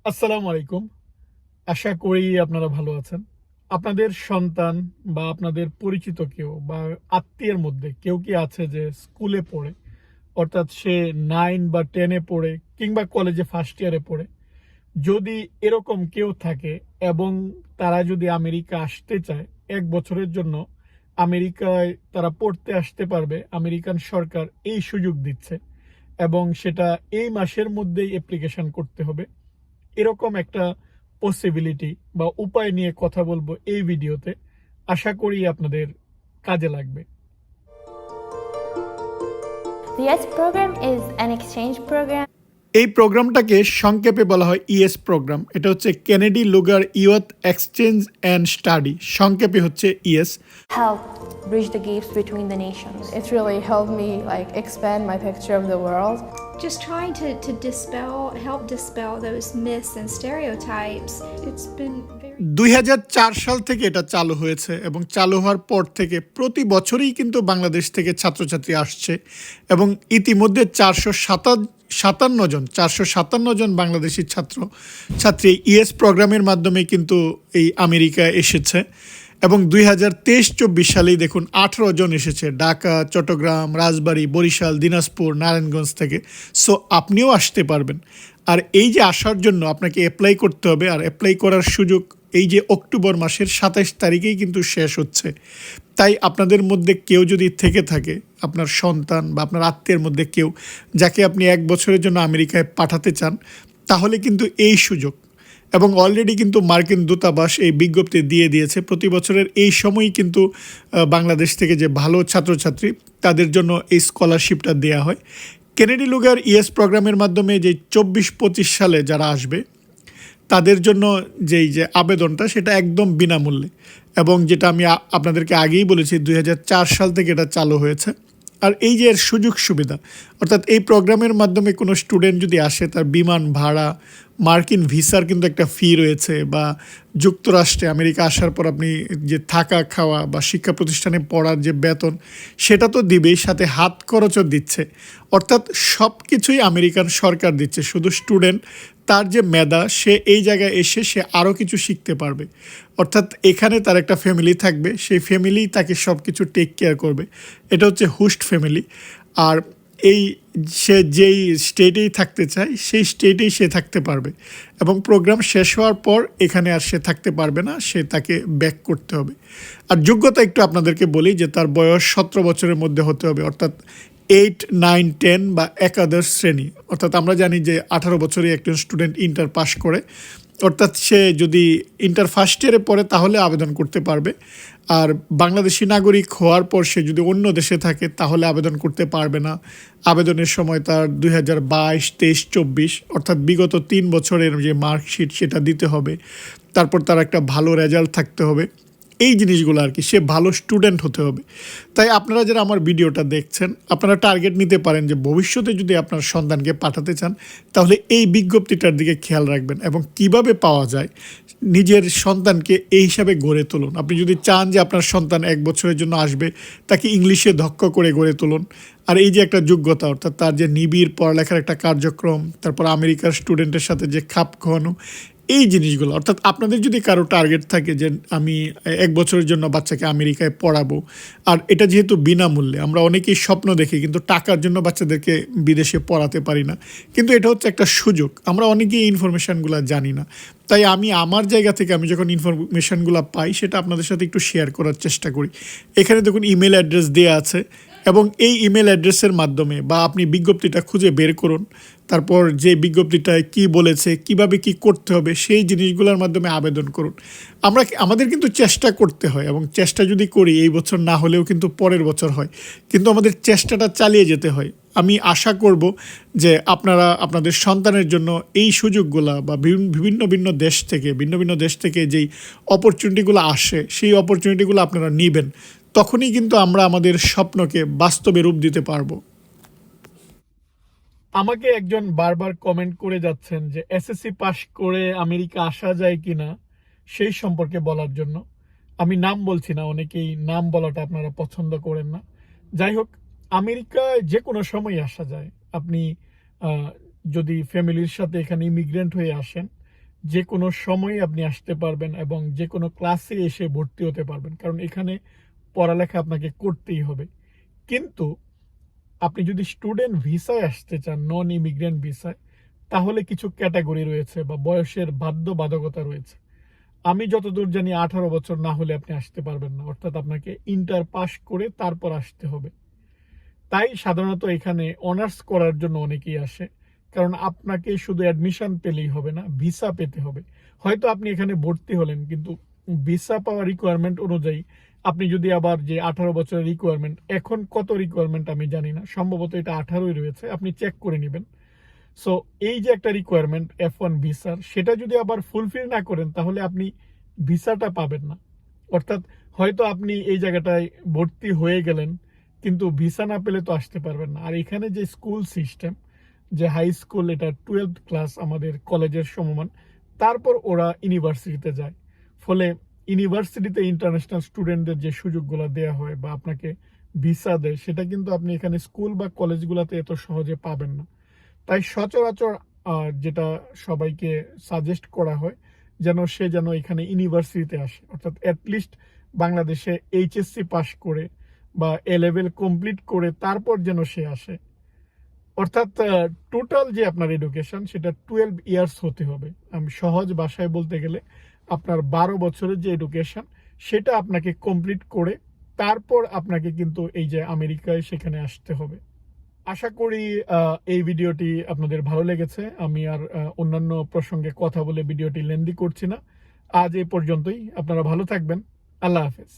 আসসালামু আলাইকুম। আশা করি আপনারা ভালো আছেন। আপনাদের সন্তান বা আপনাদের পরিচিত কেউ বা আত্মীয়ের মধ্যে কেউ কি আছে যে স্কুলে পড়ে, অর্থাৎ সে 9 বা 10 এ পড়ে কিংবা কলেজে ফার্স্ট ইয়ারে পড়ে। যদি এরকম কেউ থাকে এবং তারা যদি আমেরিকা আসতে চায় ১ বছরের জন্য, আমেরিকায় তারা পড়তে আসতে পারবে। আমেরিকান সরকার এই সুযোগ দিচ্ছে এবং সেটা এই মাসের মধ্যেই অ্যাপ্লিকেশন করতে হবে। এরকম একটা পসিবিলিটি বা উপায় নিয়ে কথা বলবো এই ভিডিওতে। আশা করি আপনাদের কাজে লাগবে। The YES program is an exchange program. এই প্রোগ্রামটাকে সংক্ষেপে বলা হয় ইএস প্রোগ্রাম। এটা হচ্ছে Kennedy Lugar youth exchange and study, সংক্ষেপে হচ্ছে YES. Help bridge the gaps between the nations. It's really helped me expand my picture of the world. Just trying to help dispel those myths and stereotypes. It's been very 2004 সাল থেকে এটা চালু হয়েছে এবং চালু হওয়ার পর থেকে প্রতি বছরই কিন্তু বাংলাদেশ থেকে ছাত্রছাত্রী আসছে এবং ইতিমধ্যে 457 জন বাংলাদেশি ছাত্রী ইএস প্রোগ্রামের মাধ্যমে কিন্তু এই আমেরিকায় এসেছে এবং 2023-24 সালেই দেখুন 18 জন এসেছে ঢাকা, চট্টগ্রাম, রাজবাড়ী, বরিশাল, দিনাজপুর, নারায়ণগঞ্জ থেকে। সো আপনিও আসতে পারবেন। আর এই যে আসার জন্য আপনাকে অ্যাপ্লাই করতে হবে, আর অ্যাপ্লাই করার সুযোগ এই যে অক্টোবর মাসের 27 তারিখেই কিন্তু শেষ হচ্ছে। তাই আপনাদের মধ্যে কেউ যদি থেকে থাকে, আপনার সন্তান বা আপনার আত্মীয়ের মধ্যে কেউ যাকে আপনি 1 বছরের জন্য আমেরিকায় পাঠাতে চান, তাহলে কিন্তু এই সুযোগ। এবং অলরেডি কিন্তু মার্কিন দূতাবাস এই বিজ্ঞপ্তি দিয়ে দিয়েছে প্রতি বছরের এই সময়ই কিন্তু বাংলাদেশ থেকে যে ভালো ছাত্রছাত্রী তাদের জন্য এই স্কলারশিপটা দেওয়া হয়। কেনেডি লুগার ইএস প্রোগ্রামের মাধ্যমে যে 24-25 সালে যারা আসবে তাদের জন্য যে আবেদনটা সেটা একদম বিনামূল্যে, এবং যেটা আমি আপনাদেরকে আগেই বলেছি 2004 সাল থেকে এটা চালু হয়েছে। আর এই যে এর সুযোগ সুবিধা, অর্থাৎ এই প্রোগ্রামের মাধ্যমে কোনো স্টুডেন্ট যদি আসে তার বিমান ভাড়া, মার্কিন ভিসার কিন্তু একটা ফি রয়েছে, বা যুক্তরাষ্ট্রে আমেরিকা আসার পর আপনি যে থাকা খাওয়া বা শিক্ষা প্রতিষ্ঠানে পড়ার যে বেতন সেটা তো দিবেই, সাথে হাত খরচও দিচ্ছে। অর্থাৎ সব কিছুই আমেরিকান সরকার দিচ্ছে। শুধু স্টুডেন্ট তার যে মেধা, সে এই জায়গায় এসে সে আরও কিছু শিখতে পারবে। অর্থাৎ এখানে তার একটা ফ্যামিলি থাকবে, সেই ফ্যামিলি তাকে সব কিছু টেক কেয়ার করবে। এটা হচ্ছে হোস্ট ফ্যামিলি। আর এই সে যেই স্টেটেই থাকতে চায় সেই স্টেটেই সে থাকতে পারবে, এবং প্রোগ্রাম শেষ হওয়ার পর এখানে আর সে থাকতে পারবে না, সে তাকে ব্যাক করতে হবে। আর যোগ্যতা একটু আপনাদেরকে বলি যে তার বয়স 17 বছরের মধ্যে হতে হবে, অর্থাৎ 8, 9, 10 বা একাদশ শ্রেণী। অর্থাৎ আমরা জানি যে 18 বছরে একজন স্টুডেন্ট ইন্টার পাস করে, অর্থাৎ সে যদি ইন্টার ফার্স্ট ইয়ারে পড়ে তাহলে আবেদন করতে পারবে। আর বাংলাদেশি নাগরিক হওয়ার পর সে যদি অন্য দেশে থাকে তাহলে আবেদন করতে পারবে না। আবেদনের সময় তার 2022, 23, 24 অর্থাৎ বিগত 3 বছরের যে মার্কশিট সেটা দিতে হবে। তারপর তার একটা ভালো রেজাল্ট থাকতে হবে, এই জিনিসগুলো আর কি। সে ভালো স্টুডেন্ট হতে হবে। তাই আপনারা যারা আমার ভিডিওটা দেখছেন, আপনারা টার্গেট নিতে পারেন যে ভবিষ্যতে যদি আপনার সন্তানকে পাঠাতে চান তাহলে এই বিজ্ঞপ্তিটার দিকে খেয়াল রাখবেন, এবং কিভাবে পাওয়া যায় নিজের সন্তানকে এই হিসাবে গড়ে তুলুন। আপনি যদি চান যে আপনার সন্তান 1 বছরের জন্য আসবে, তাকে ইংলিশে দক্ষ করে গড়ে তুলুন। আর এই যে একটা যোগ্যতা, অর্থাৎ তার যে নিবিড় পড়ালেখার একটা কার্যক্রম, তারপর আমেরিকার স্টুডেন্টের সাথে যে খাপ খাওয়ানো, এই জিনিসগুলো। অর্থাৎ আপনাদের যদি কারো টার্গেট থাকে যে আমি 1 বছরের জন্য বাচ্চাকে আমেরিকায় পড়াবো, আর এটা যেহেতু বিনামূল্যে, আমরা অনেকেই স্বপ্ন দেখি কিন্তু টাকার জন্য বাচ্চাদেরকে বিদেশে পড়াতে পারি না, কিন্তু এটা হচ্ছে একটা সুযোগ। আমরা অনেকেই ইনফরমেশানগুলো জানি না। তাই আমি আমার জায়গা থেকে আমি যখন ইনফরমেশানগুলো পাই সেটা আপনাদের সাথে একটু শেয়ার করার চেষ্টা করি। এখানে দেখুন ইমেল অ্যাড্রেস দেওয়া আছে, এবং এই ইমেল অ্যাড্রেসের মাধ্যমে বা আপনি বিজ্ঞপ্তিটা খুঁজে বের করুন, তারপর যে বিজ্ঞপ্তিটায় কি বলেছে, কিভাবে কি করতে হবে, সেই জিনিসগুলোর মাধ্যমে আবেদন করুন। আমাদের কিন্তু চেষ্টা করতে হয়, এবং চেষ্টা যদি করি এই বছর না হলেও কিন্তু পরের বছর হয়, কিন্তু আমাদের চেষ্টাটা চালিয়ে যেতে হয়। আমি আশা করব যে আপনারা আপনাদের সন্তানের জন্য এই সুযোগগুলো বা ভিন্ন ভিন্ন দেশ থেকে যেই অপরচুনিটিগুলো আসে সেই অপরচুনিটিগুলো আপনারা নেবেন। তখনই কিন্তু আমরা আমাদের স্বপ্নকে বাস্তবে রূপ দিতে পারবো। আমাকে একজন বারবার কমেন্ট করে যাচ্ছেন যে এসএসসি পাস করে আমেরিকা আসা যায় কিনা সেই সম্পর্কে বলার জন্য। আমি নাম বলছি না, অনেকেই নাম বলাটা আপনারা পছন্দ করেন না। যাই হোক, আমেরিকায় যে কোনো সময় আসা যায়। আপনি যদি ফ্যামিলির সাথে এখানে ইমিগ্রেন্ট হয়ে আসেন যে কোনো সময় আপনি আসতে পারবেন এবং যে কোনো ক্লাসে এসে ভর্তি হতে পারবেন, কারণ এখানে পড়ালেখা আপনাকে করতেই হবে। কিন্তু আপনি যদি স্টুডেন্ট ভিসায় আসতে চান, নন ইমিগ্রেন্ট ভিসায়, তাহলে কিছু ক্যাটাগরি রয়েছে বা বয়সের বাধ্যবাধকতা রয়েছে। আমি যতদূর জানি 18 বছর না হলে আপনি আসতে পারবেন না, অর্থাৎ আপনাকে ইন্টার পাস করে তারপর আসতে হবে। তাই সাধারণত এখানে অনার্স করার জন্য অনেকেই আসে, কারণ আপনাকে শুধু অ্যাডমিশন পেলেই হবে না, ভিসা পেতে হবে। হয়তো আপনি এখানে ভর্তি হলেন, কিন্তু ভিসা পাওয়ার রিকোয়ারমেন্ট অনুযায়ী আপনি যদি আবার যে 18 বছরের রিকোয়ারমেন্ট, এখন কত রিকোয়ারমেন্ট আমি জানি না, সম্ভবত এটা 18ই রয়েছে, আপনি চেক করে নেবেন। সো এই যে একটা রিকোয়ারমেন্ট F1 ভিসার, সেটা যদি আবার ফুলফিল না করেন তাহলে আপনি ভিসাটা পাবেন না। অর্থাৎ হয়তো আপনি এই জায়গাটায় ভর্তি হয়ে গেলেন, কিন্তু ভিসা না পেলে তো আসতে পারবেন না। আর এখানে যে স্কুল সিস্টেম, যে হাই স্কুল, এটা 12th ক্লাস আমাদের কলেজের সমমান, তারপর ওরা ইউনিভার্সিটিতে যায়। ফলে ইউনিভার্সিটিতে ইন্টারন্যাশনাল স্টুডেন্টদের যে সুযোগগুলো দেওয়া হয় বা আপনাকে ভিসা দেয়, সেটা কিন্তু আপনি এখানে স্কুল বা কলেজগুলোতে এত সহজে পাবেন না। তাই সচরাচর যেটা সবাইকে সাজেস্ট করা হয়, যেন এখানে ইউনিভার্সিটিতে আসে, অর্থাৎ অ্যাটলিস্ট বাংলাদেশে এইচএসসি পাস করে বা এ লেভেল কমপ্লিট করে তারপর যেন সে আসে। অর্থাৎ টোটাল যে আপনার এডুকেশন, সেটা 12 ইয়ার্স হতে হবে। আমি সহজ ভাষায় বলতে গেলে আপনার 12 বছরের যে এডুকেশন, সেটা আপনাকে কমপ্লিট করে তারপর আপনাকে কিন্তু এই যে আমেরিকায় সেখানে আসতে হবে। আশা করি এই ভিডিওটি আপনাদের ভালো লেগেছে। আমি আর অন্যান্য প্রসঙ্গে কথা বলে ভিডিওটি লেন্দি করছি না। আজ এই পর্যন্তই। আপনারা ভালো থাকবেন। আল্লাহ হাফেজ।